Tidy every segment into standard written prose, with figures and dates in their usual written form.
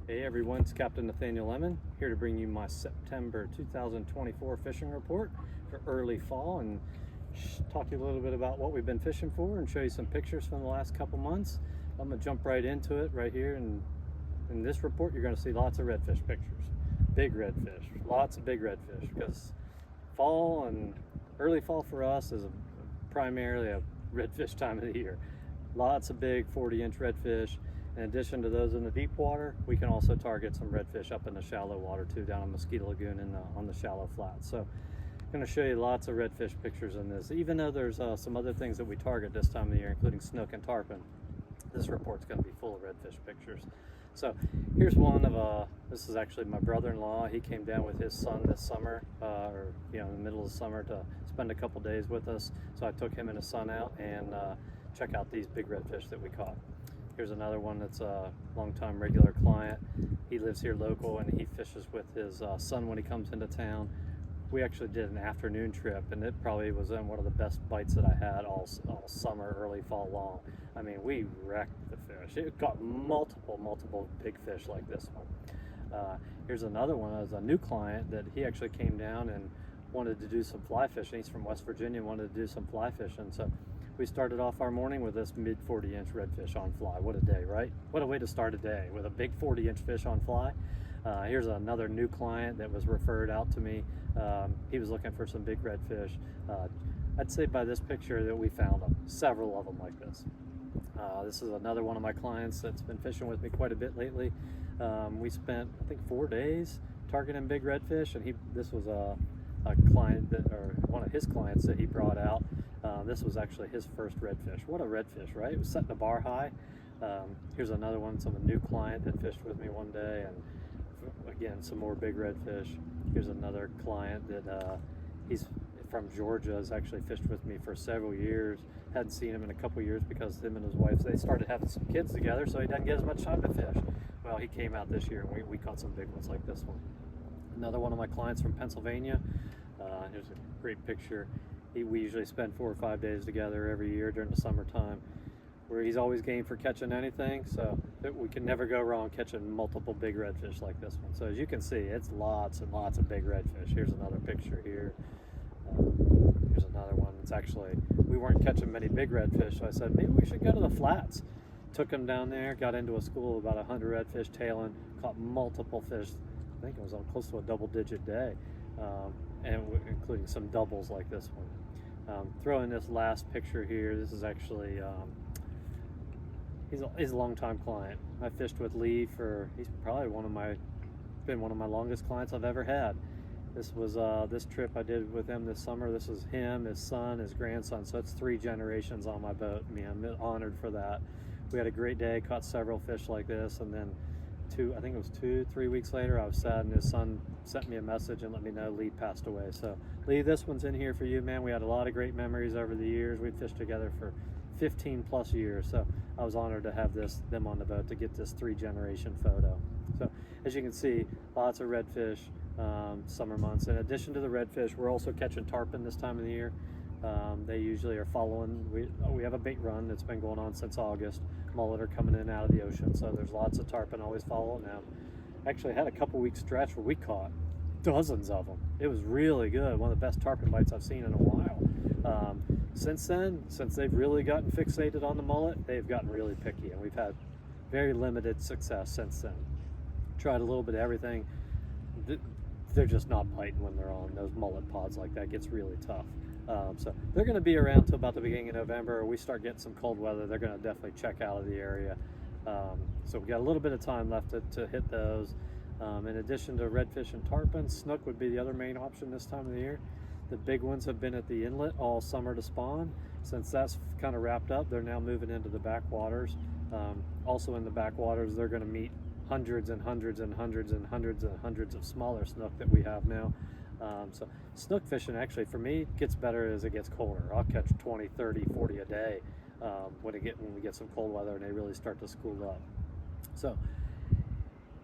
Hey everyone, it's Captain Nathaniel Lemmon here to bring you my September 2024 fishing report for early fall and talk to you a little bit about what we've been fishing for and show you some pictures from the last couple months. I'm going to jump right into it right here, and in this report you're going to see lots of redfish pictures. Big redfish, lots of big redfish, because fall and early fall for us is primarily a redfish time of the year. Lots of big 40-inch redfish. In addition to those in the deep water, we can also target some redfish up in the shallow water too, down in Mosquito Lagoon and on the shallow flats. So I'm going to show you lots of redfish pictures in this. Even though there's some other things that we target this time of the year, including snook and tarpon, this report's going to be full of redfish pictures. So here's one of, this is actually my brother-in-law. He came down with his son this summer, in the middle of the summer, to spend a couple days with us. So I took him and his son out and check out these big redfish that we caught. Here's another one that's a long-time regular client. He lives here local and he fishes with his son when he comes into town. We actually did an afternoon trip, and it probably was one of the best bites that I had all summer, early fall long. I mean, we wrecked the fish. It caught multiple big fish like this one. Here's another one. As a new client that he actually came down and wanted to do some fly fishing. He's from West Virginia, wanted to do some fly fishing. So we started off our morning with this mid 40-inch redfish on fly. What a day, right? What a way to start a day, with a big 40-inch fish on fly. Here's another new client that was referred out to me. He was looking for some big redfish. I'd say by this picture that we found them, several of them like this. This is another one of my clients that's been fishing with me quite a bit lately. We spent, I think, 4 days targeting big redfish, and this was a client or one of his clients that he brought out. This was actually his first redfish. What a redfish, right? It was setting the bar high. Here's another one, a new client that fished with me one day, and again, some more big redfish. Here's another client that he's from Georgia, has actually fished with me for several years. Hadn't seen him in a couple years because him and his wife, they started having some kids together, so he doesn't get as much time to fish. Well, he came out this year and we caught some big ones like this one. Another one of my clients from Pennsylvania. Here's a great picture. We usually spend 4 or 5 days together every year during the summertime, where he's always game for catching anything, so we can never go wrong catching multiple big redfish like this one. So as you can see, it's lots and lots of big redfish. Here's another picture here. Here's another one. It's actually, we weren't catching many big redfish, so I said maybe we should go to the flats. Took him down there, got into a school of about 100 redfish tailing, caught multiple fish. I think it was close to a double-digit day, and including some doubles like this one. Throw in this last picture here. This is actually, he's a longtime client. I fished with Lee he's probably been one of my longest clients I've ever had. This was this trip I did with him this summer. This was him, his son, his grandson. So it's 3 generations on my boat. I'm honored for that. We had a great day, caught several fish like this, and then I think it was 2-3 weeks later, I was sad, and his son sent me a message and let me know Lee passed away. So Lee, this one's in here for you, man. We had a lot of great memories over the years. We fished together for 15 plus years, so I was honored to have them on the boat to get this 3-generation photo. So as you can see, lots of redfish, summer months. In addition to the redfish, we're also catching tarpon this time of the year. They usually are following. We have a bait run that's been going on since August. Mullet are coming in and out of the ocean, so there's lots of tarpon always following them. Actually had a couple week stretch where we caught dozens of them. It was really good. One of the best tarpon bites I've seen in a while. Since then, since they've really gotten fixated on the mullet, they've gotten really picky, and we've had very limited success since then. Tried a little bit of everything. They're just not biting when they're on those mullet pods like that. It gets really tough. So they're going to be around till about the beginning of November. We start getting some cold weather, they're going to definitely check out of the area. So we got a little bit of time left to hit those. In addition to redfish and tarpon, snook would be the other main option this time of the year. The big ones have been at the inlet all summer to spawn. Since that's kind of wrapped up, they're now moving into the backwaters. Also in the backwaters, they're going to meet hundreds and hundreds and hundreds and hundreds and hundreds of smaller snook that we have now. So snook fishing actually for me gets better as it gets colder. I'll catch 20, 30, 40 a day when we get some cold weather and they really start to school up. So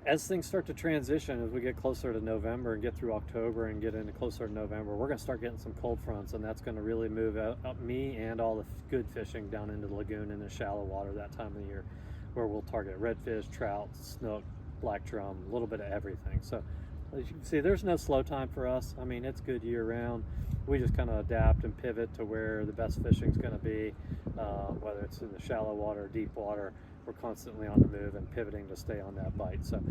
as things start to transition, as we get closer to November and get through October and get into closer to November, we're going to start getting some cold fronts, and that's going to really move up me and all the good fishing down into the lagoon in the shallow water that time of the year, where we'll target redfish, trout, snook, black drum, a little bit of everything. So as you can see, there's no slow time for us. I mean, it's good year round. We just kind of adapt and pivot to where the best fishing is going to be, whether it's in the shallow water or deep water. We're constantly on the move and pivoting to stay on that bite. So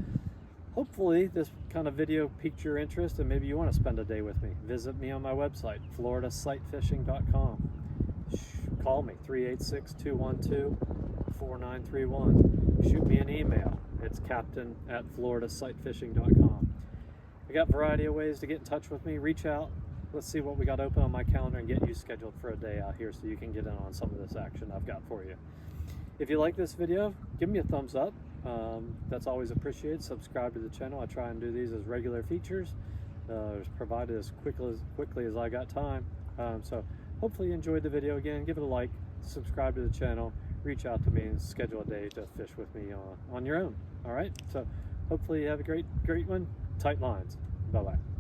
hopefully this kind of video piqued your interest and maybe you want to spend a day with me. Visit me on my website, floridasightfishing.com. Call me, 386-212-4931. Shoot me an email. It's captain@floridasightfishing.com. I got a variety of ways to get in touch with me. Reach out. Let's see what we got open on my calendar and get you scheduled for a day out here so you can get in on some of this action I've got for you. If you like this video, give me a thumbs up. That's always appreciated. Subscribe to the channel. I try and do these as regular features, provided as quickly as I got time. So hopefully you enjoyed the video. Again, give it a like, subscribe to the channel, reach out to me and schedule a day to fish with me on your own. All right, so hopefully you have a great one. Tight lines. Bye-bye.